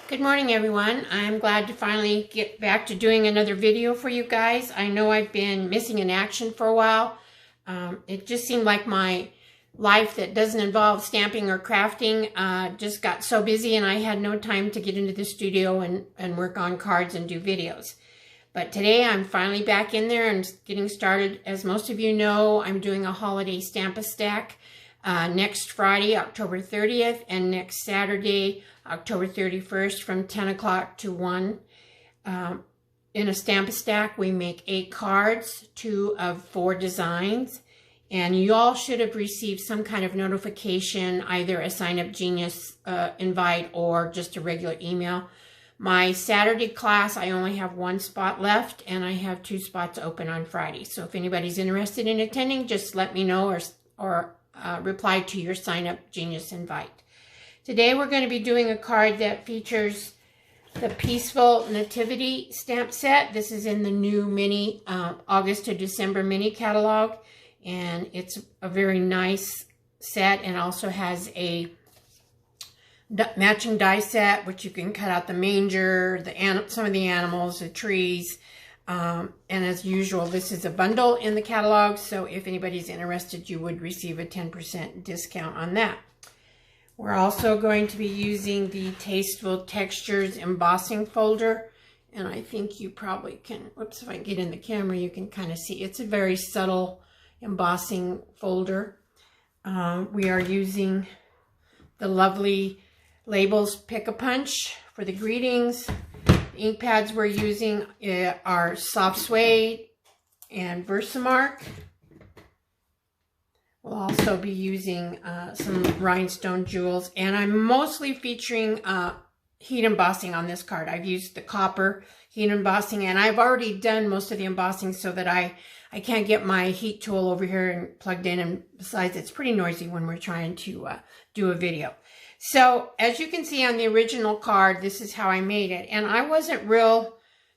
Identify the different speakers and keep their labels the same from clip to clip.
Speaker 1: Good morning, everyone. I'm glad to finally get back to doing another video for you guys. I know I've been missing in action for a while. It just seemed like my life that doesn't involve stamping or crafting just got so busy, and I had no time to get into the studio and work on cards and do videos. But today I'm finally back in there and getting started. As most of you know, I'm doing a holiday Stamp-A-Stack next Friday, October 30th, and next Saturday, October 31st, from 10 o'clock to 1. In a Stamp-A-Stack, we make 8 cards, 2 of 4 designs, and you all should have received some kind of notification, either a Sign Up Genius invite or just a regular email. My Saturday class, I only have 1 spot left, and I have 2 spots open on Friday. So if anybody's interested in attending, just let me know or reply to your Sign Up Genius invite. Today we're going to be doing a card that features the Peaceful Nativity stamp set. This is in the new mini August to December mini catalog, and it's a very nice set, and also has a matching die set, which you can cut out the manger, some of the animals, the trees, and as usual, this is a bundle in the catalog, so if anybody's interested, you would receive a 10% discount on that. We're also going to be using the Tasteful Textures embossing folder, and I think you probably can, whoops, if I get in the camera, you can kind of see it's a very subtle embossing folder. We are using the lovely Labels Pick-a-Punch for the greetings. The ink pads we're using are Soft Suede and Versamark. We'll also be using some rhinestone jewels, and I'm mostly featuring heat embossing on this card. I've used the copper heat embossing, and I've already done most of the embossing so that I can't get my heat tool over here and plugged in, and besides, it's pretty noisy when we're trying to do a video. So as you can see on the original card, this is how I made it, and I wasn't real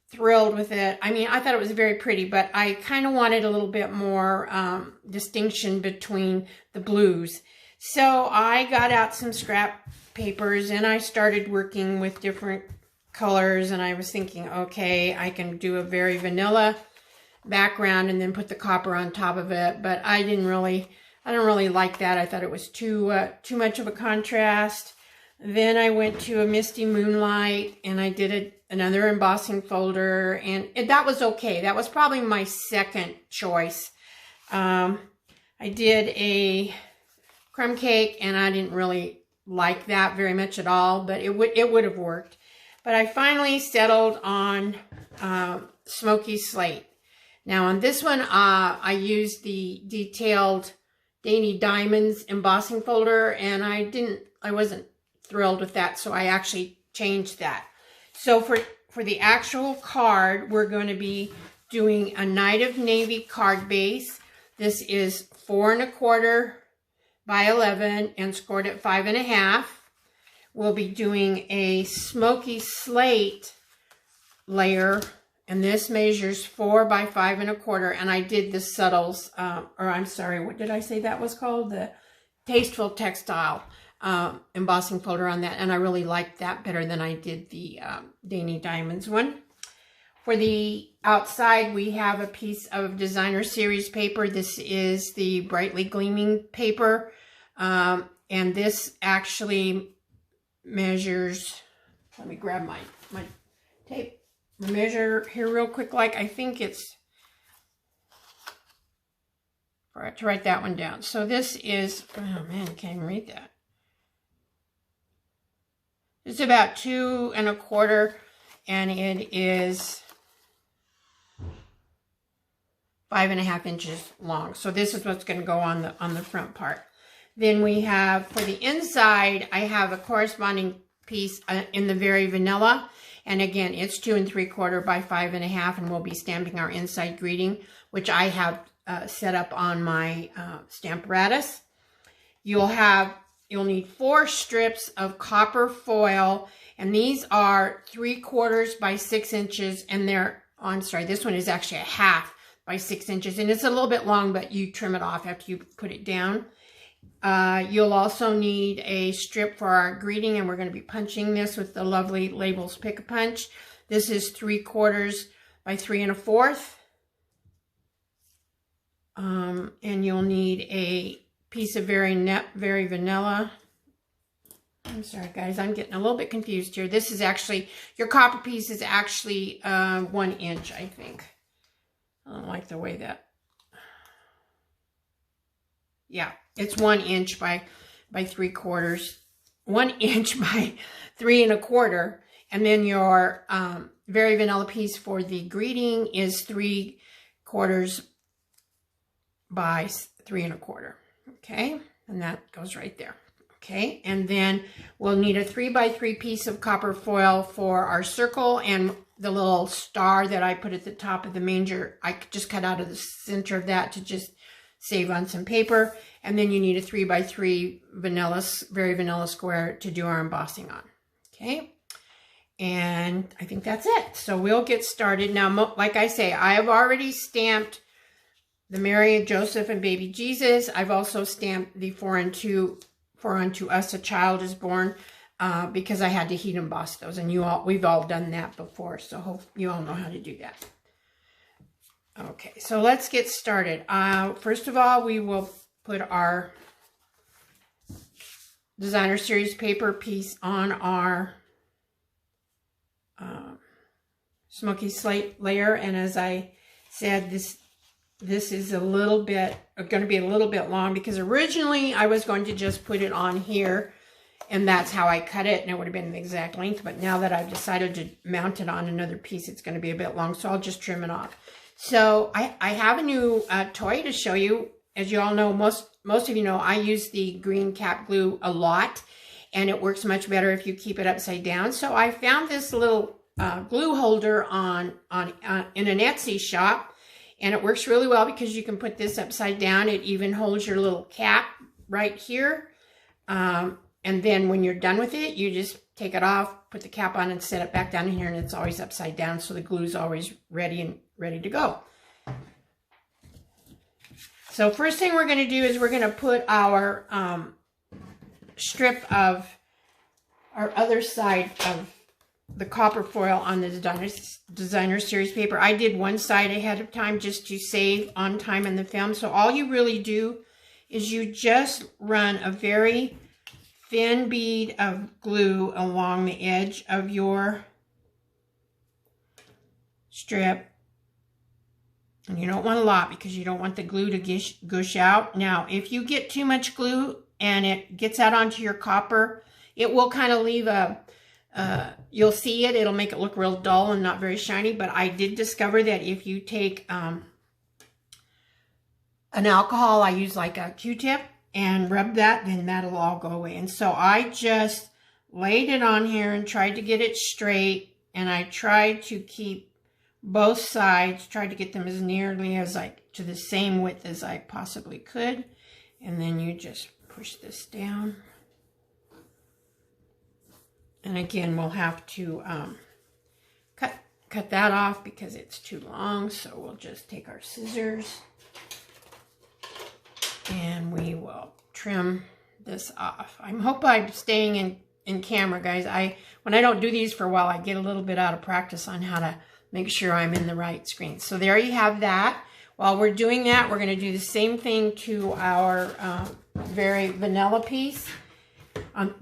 Speaker 1: thrilled with it. I mean, I thought it was very pretty, but I kind of wanted a little bit more distinction between the blues. So I got out some scrap papers and I started working with different colors, and I was thinking, okay, I can do a very vanilla background and then put the copper on top of it, but I don't really like that. I thought it was too much of a contrast. Then I went to a Misty Moonlight, and I did another embossing folder, and that was okay. That was probably my second choice. I did a crumb cake, and I didn't really like that very much at all, but it would have worked. But I finally settled on Smoky Slate. Now on this one, I used the detailed Dainty Diamonds embossing folder, and I wasn't thrilled with that, so I actually changed that. So for the actual card, we're going to be doing a Night of Navy card base. This is 4 1/4 by 11 and scored at 5 1/2. We'll be doing a Smoky Slate layer, and this measures 4 by 5 1/4, and I did the subtles, or I'm sorry, what did I say that was called? The Tasteful Textile embossing folder on that, and I really liked that better than I did the Dainty Diamonds one. For the outside, we have a piece of designer series paper. This is the brightly gleaming paper, and this actually measures, let me grab my tape, measure here real quick, like I think it's, all right, to write that one down. So this is, oh man, I can't even read that. It's about 2 1/4, and it is 5 1/2 inches long. So this is what's going to go on the front part. Then we have, for the inside, I have a corresponding piece in the very vanilla, and again, it's 2 3/4 by 5 1/2, and we'll be stamping our inside greeting, which I have set up on my Stamparatus. You'll need 4 strips of copper foil, and these are 3/4 by 6 inches, and they're, oh, I'm sorry, this one is actually a 1/2 by 6 inches, and it's a little bit long, but you trim it off after you put it down. You'll also need a strip for our greeting, and we're going to be punching this with the lovely Labels Pick-a-Punch. This is 3/4 by 3 1/4. And you'll need a piece of very vanilla. I'm sorry, guys, I'm getting a little bit confused here. This is actually, your copper piece is actually 1 inch, I think. I don't like the way that, yeah, it's 1 inch by 3/4. 1 inch by 3 1/4. And then your very vanilla piece for the greeting is 3/4 by 3 1/4. Okay, and that goes right there. Okay, and then we'll need a 3 by 3 piece of copper foil for our circle, and the little star that I put at the top of the manger, I just cut out of the center of that to just save on some paper. And then you need a 3 by 3 very vanilla square to do our embossing on. Okay, and I think that's it. So we'll get started now. Like I say, I have already stamped the Mary, Joseph, and baby Jesus. I've also stamped the For unto us a child is born, because I had to heat emboss those, and we've all done that before, so hope you all know how to do that. Okay, so let's get started. First of all, we will put our designer series paper piece on our smoky slate layer, and as I said, this is going to be a little bit long, because originally I was going to just put it on here, and that's how I cut it, and it would have been the exact length. But now that I've decided to mount it on another piece, it's going to be a bit long, so I'll just trim it off. So I have a new toy to show you. As you all know, most of you know, I use the green cap glue a lot, and it works much better if you keep it upside down. So I found this little glue holder in an Etsy shop. And it works really well because you can put this upside down. It even holds your little cap right here. And then when you're done with it, you just take it off, put the cap on, and set it back down in here, and it's always upside down, so the glue's always ready to go. So first thing we're going to do is we're going to put our strip of our other side of the copper foil on the designer series paper. I did one side ahead of time just to save on time in the film. So all you really do is you just run a very thin bead of glue along the edge of your strip. And you don't want a lot, because you don't want the glue to gush out. Now, if you get too much glue and it gets out onto your copper, it will kind of leave you'll see it'll make it look real dull and not very shiny. But I did discover that if you take an alcohol, I use like a Q-tip, and rub that, then that'll all go away. And so I just laid it on here and tried to get it straight, and I tried to keep both sides, tried to get them as nearly to the same width as I possibly could. And then you just push this down. And again, we'll have to cut that off because it's too long. So we'll just take our scissors and we will trim this off. I hope I'm staying in camera, guys. When I don't do these for a while, I get a little bit out of practice on how to make sure I'm in the right screen. So there you have that. While we're doing that, we're going to do the same thing to our very vanilla piece.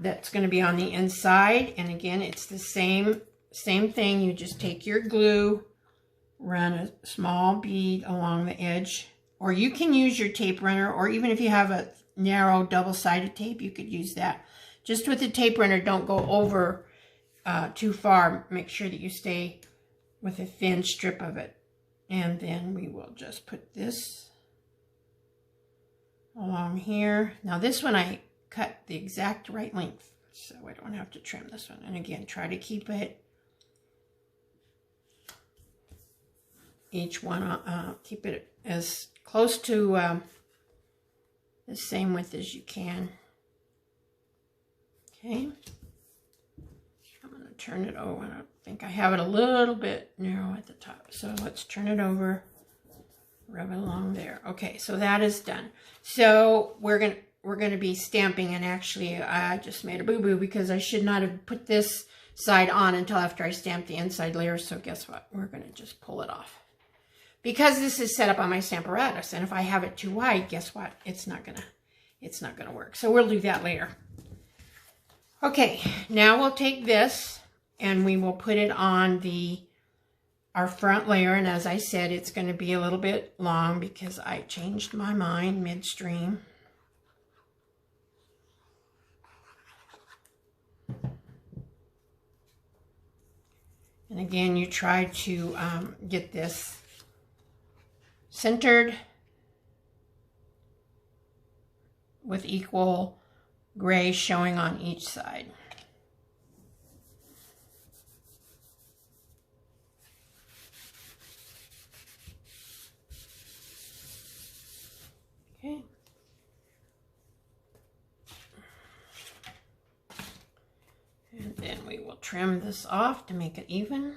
Speaker 1: That's going to be on the inside, and again, it's the same thing. You just take your glue, run a small bead along the edge, or you can use your tape runner, or even if you have a narrow double-sided tape, you could use that. Just with the tape runner, don't go over too far. Make sure that you stay with a thin strip of it. And then we will just put this along here. Now this one I cut the exact right length, so I don't have to trim this one. And again, try to keep it, each one, keep it as close to the same width as you can. Okay. I'm going to turn it over. I think I have it a little bit narrow at the top. So let's turn it over, rub it along there. Okay, so that is done. So we're going to, we're going to be stamping, and actually I just made a boo-boo because I should not have put this side on until after I stamped the inside layer. So guess what? We're going to just pull it off. Because this is set up on my Stamparatus, and if I have it too wide, guess what? It's not gonna work. So we'll do that later. Okay, now we'll take this and we will put it on our front layer, and as I said, it's going to be a little bit long because I changed my mind midstream. And again, you try to get this centered with equal gray showing on each side. Okay. And then we will trim this off to make it even.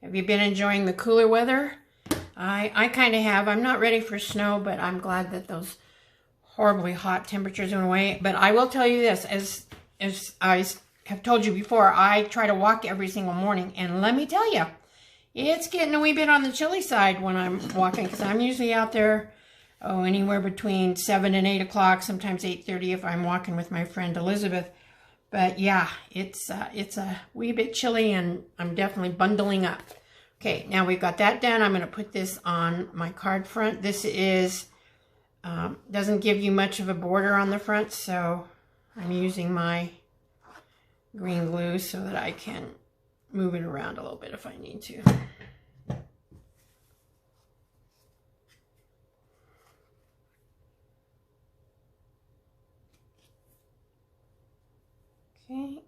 Speaker 1: Have you been enjoying the cooler weather? I kind of have. I'm not ready for snow, but I'm glad that those horribly hot temperatures went away. But I will tell you this, as I have told you before, I try to walk every single morning, and let me tell you, it's getting a wee bit on the chilly side when I'm walking, because I'm usually out there, anywhere between 7 and 8 o'clock, sometimes 8:30 if I'm walking with my friend Elizabeth. But yeah, it's a wee bit chilly, and I'm definitely bundling up. Okay, now we've got that done. I'm going to put this on my card front. This is, doesn't give you much of a border on the front, so I'm using my green glue so that I can move it around a little bit if I need to. Okay,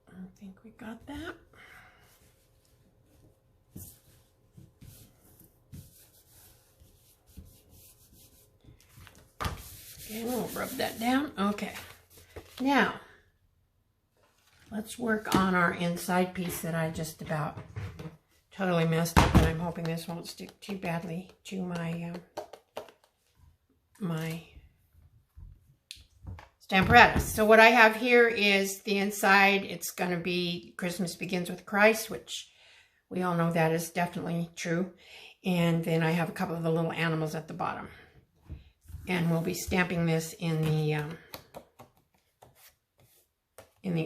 Speaker 1: I think we got that. Okay, we'll rub that down. Okay, now let's work on our inside piece that I just about totally messed up, and I'm hoping this won't stick too badly to my my Stamparatus. So what I have here is the inside. It's going to be Christmas Begins with Christ, which we all know that is definitely true. And then I have a couple of the little animals at the bottom. And we'll be stamping this in the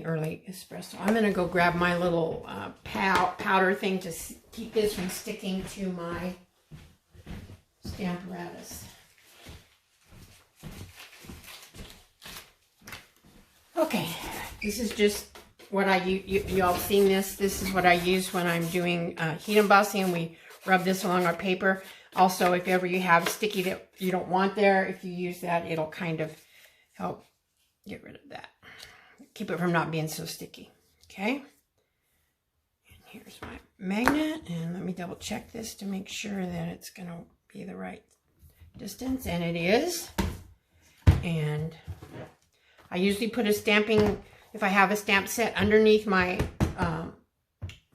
Speaker 1: early espresso. I'm going to go grab my little powder thing to keep this from sticking to my Stamparatus. Okay, this is just what I use. You all seen this. This is what I use when I'm doing heat embossing, and we rub this along our paper. Also, if ever you have sticky that you don't want there, if you use that, it'll kind of help get rid of that. Keep it from not being so sticky. Okay. And here's my magnet, and let me double check this to make sure that it's going to be the right distance, and it is. And I usually put a stamping, if I have a stamp set, underneath my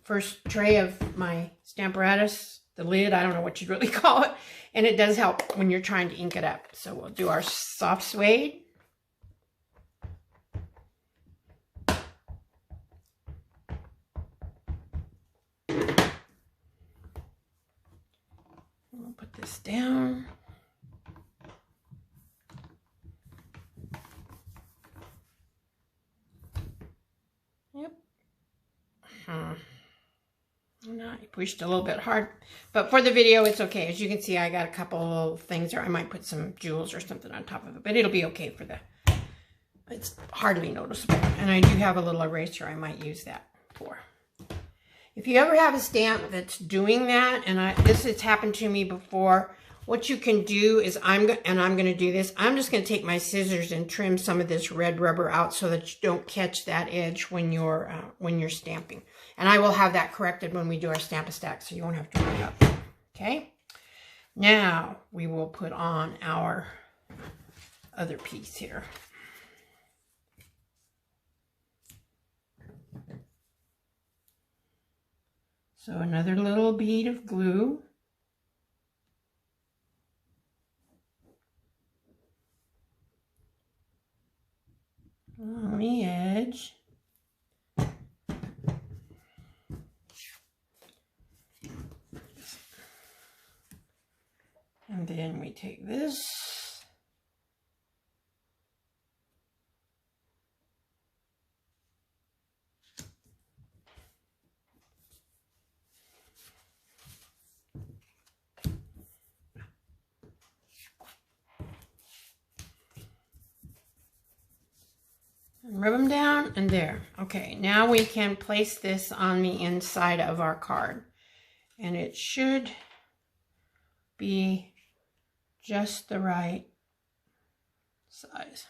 Speaker 1: first tray of my Stamparatus, the lid, I don't know what you'd really call it, and it does help when you're trying to ink it up. So we'll do our soft suede. We'll put this down. Yep. No, I pushed a little bit hard, but for the video, it's okay. As you can see, I got a couple of things there. I might put some jewels or something on top of it, but it'll be okay for it's hardly noticeable. And I do have a little eraser I might use that for. If you ever have a stamp that's doing that, and this has happened to me before, what you can do is I'm going to do this. I'm just going to take my scissors and trim some of this red rubber out so that you don't catch that edge when you're stamping. And I will have that corrected when we do our Stamp-A-Stack, so you won't have to worry about that. Okay. Now we will put on our other piece here. So another little bead of glue. On the edge. And then we take this. Rub them down and there. Okay, now we can place this on the inside of our card. And it should be just the right size.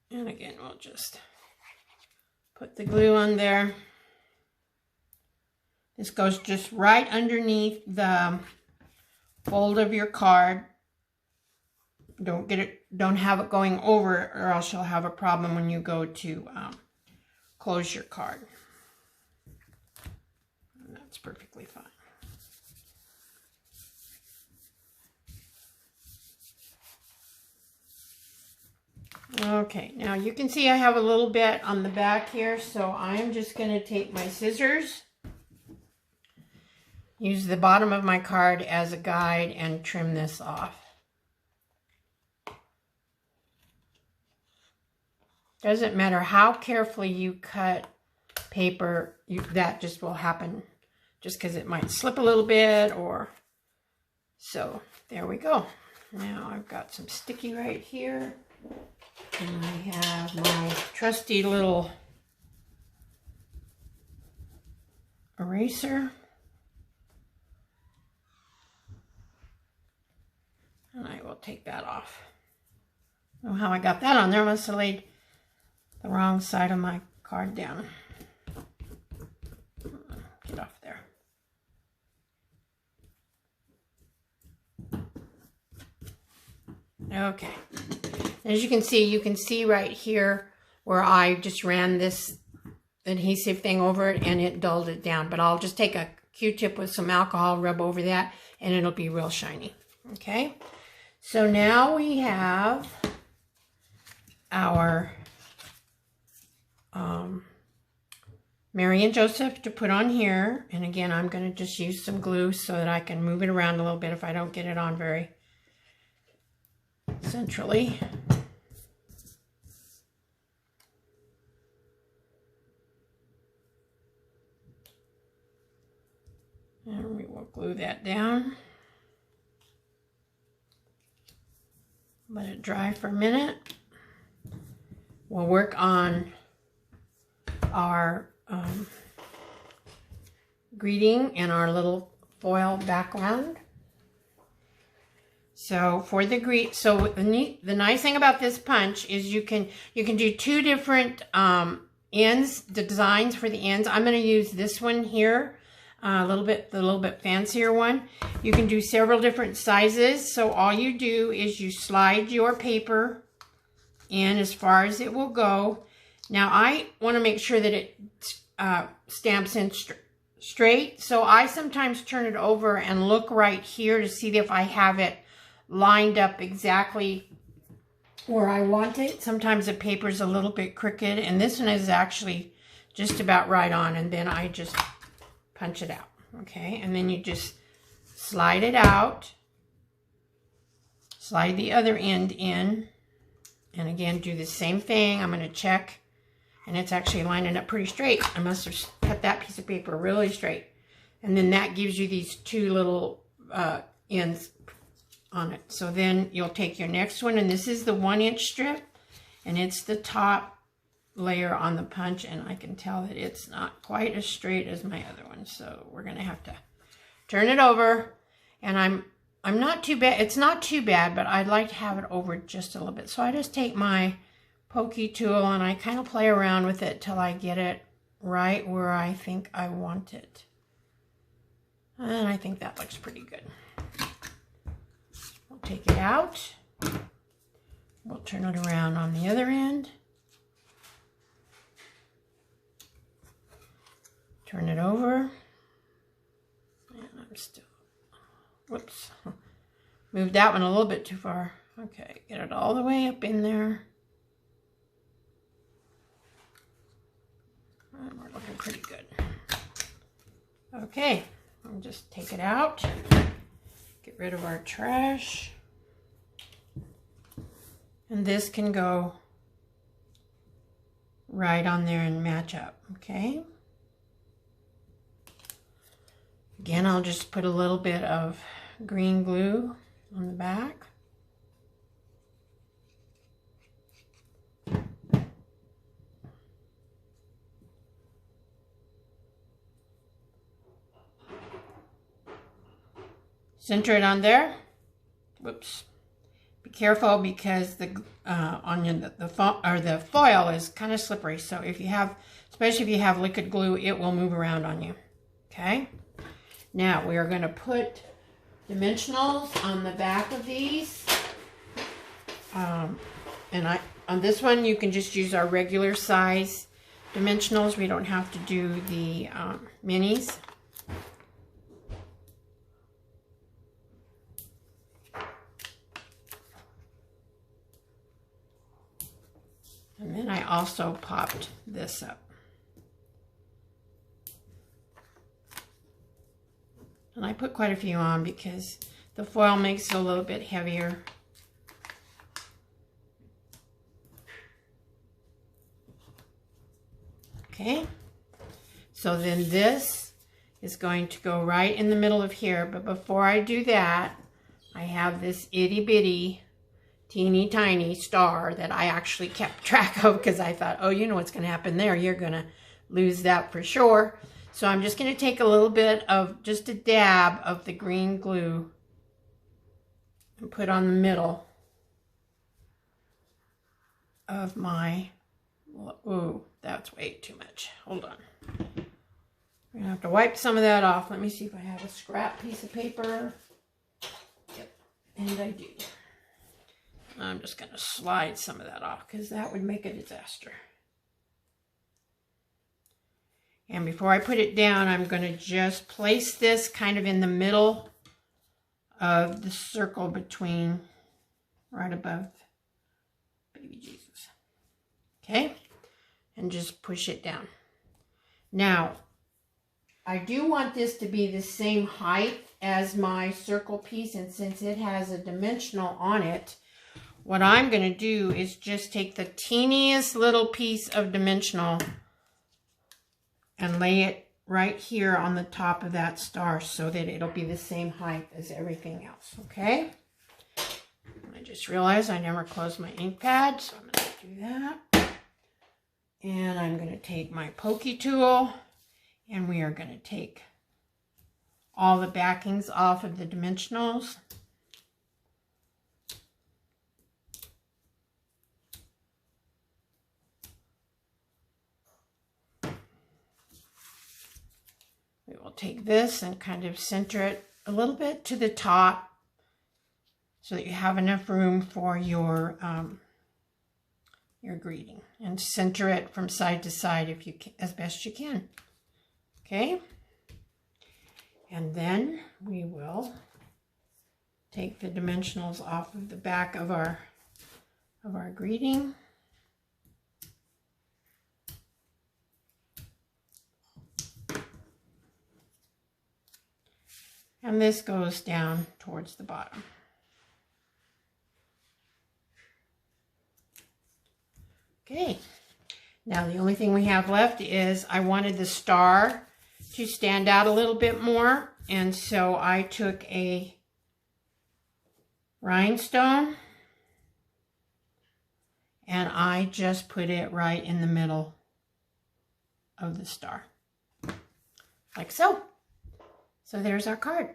Speaker 1: And again, we'll just put the glue on there. This goes just right underneath the fold of your card. Don't have it going over, or else you'll have a problem when you go to close your card. And that's perfectly fine. Okay, now you can see I have a little bit on the back here, so I'm just going to take my scissors, use the bottom of my card as a guide, and trim this off. Doesn't matter how carefully you cut paper, that just will happen just because it might slip a little bit, or so. There we go. Now I've got some sticky right here, and I have my trusty little eraser, and I will take that off. I don't know how I got that on there. I must have laid the wrong side of my card down. Get off there. Okay. As you can see right here where I just ran this adhesive thing over it and it dulled it down. But I'll just take a Q-tip with some alcohol, rub over that, and it'll be real shiny. Okay. So now we have our Mary and Joseph to put on here. And again, I'm going to just use some glue so that I can move it around a little bit if I don't get it on very centrally. And we will glue that down. Let it dry for a minute. We'll work on our greeting and our little foil background. So for the the nice thing about this punch is you can do two different ends, the designs for the ends. I'm going to use this one here, the little bit fancier one. You can do several different sizes. So all you do is you slide your paper in as far as it will go. Now I want to make sure that it stamps in straight. So I sometimes turn it over and look right here to see if I have it lined up exactly where I want it. Sometimes the paper's a little bit crooked, and this one is actually just about right on, and then I just punch it out. Okay, and then you just slide it out, slide the other end in, and again do the same thing. I'm going to check, and it's actually lining up pretty straight. I must have cut that piece of paper really straight, and then that gives you these two little ends on it. So then you'll take your next one, and this is the 1-inch strip, and it's the top layer on the punch, and I can tell that it's not quite as straight as my other one, so we're gonna have to turn it over. And I'm not too bad, it's not too bad, but I'd like to have it over just a little bit. So I just take my pokey tool and I kind of play around with it till I get it right where I think I want it, and I think that looks pretty good. Take it out, We'll turn it around on the other end. Turn it over. And I'm still, whoops, moved that one a little bit too far. Okay, get it all the way up in there. And we're looking pretty good. Okay, I'll just take it out. Get rid of our trash. And this can go right on there and match up, okay? Again, I'll just put a little bit of green glue on the back. Center it on there. Whoops. Be careful because the the foil is kind of slippery. So if you have, especially if you have liquid glue, it will move around on you. Okay. Now we are going to put dimensionals on the back of these. On this one you can just use our regular size dimensionals. We don't have to do the minis. And then I also popped this up. And I put quite a few on because the foil makes it a little bit heavier. Okay, so then this is going to go right in the middle of here. But before I do that, I have this itty bitty teeny tiny star that I actually kept track of because I thought, oh, you know what's going to happen there. You're going to lose that for sure. So I'm just going to take a little bit of, just a dab of the green glue and put on the middle of my, ooh, that's way too much. Hold on. I'm going to have to wipe some of that off. Let me see if I have a scrap piece of paper. Yep, and I do. I'm just going to slide some of that off because that would make a disaster. And before I put it down, I'm going to just place this kind of in the middle of the circle between, right above baby Jesus. Okay? And just push it down. Now, I do want this to be the same height as my circle piece, and since it has a dimensional on it, what I'm going to do is just take the teeniest little piece of dimensional and lay it right here on the top of that star so that it'll be the same height as everything else, okay? I just realized I never closed my ink pad, so I'm going to do that. And I'm going to take my pokey tool, and we are going to take all the backings off of the dimensionals. We will take this and kind of center it a little bit to the top so that you have enough room for your greeting, and center it from side to side if you can, as best you can. Okay, and then we will take the dimensionals off of the back of our greeting. And this goes down towards the bottom. Okay, now the only thing we have left is I wanted the star to stand out a little bit more, and so I took a rhinestone and I just put it right in the middle of the star, like so. So there's our card.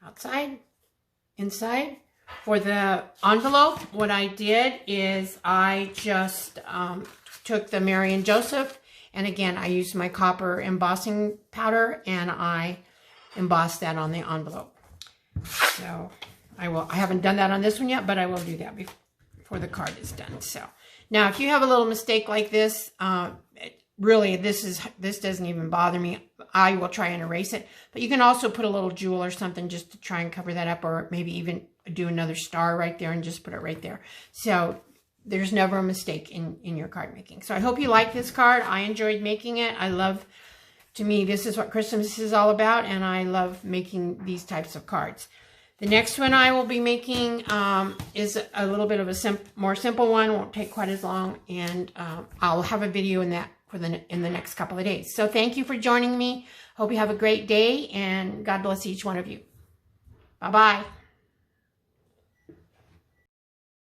Speaker 1: Outside, inside. For the envelope, what I did is I just took the Mary and Joseph, and again, I used my copper embossing powder, and I embossed that on the envelope. So I haven't done that on this one yet, but I will do that before before the card is done. So now if you have a little mistake like this, really this doesn't even bother me. I will try and erase it, but you can also put a little jewel or something just to try and cover that up, or maybe even do another star right there and just put it right there. So there's never a mistake in your card making. So I hope you like this card. I enjoyed making it. To me, this is what Christmas is all about, and I love making these types of cards. The next one I will be making is a little bit of a more simple one. Won't take quite as long, and I'll have a video in that in the next couple of days. So thank you for joining me. Hope you have a great day, and God bless each one of you. Bye-bye.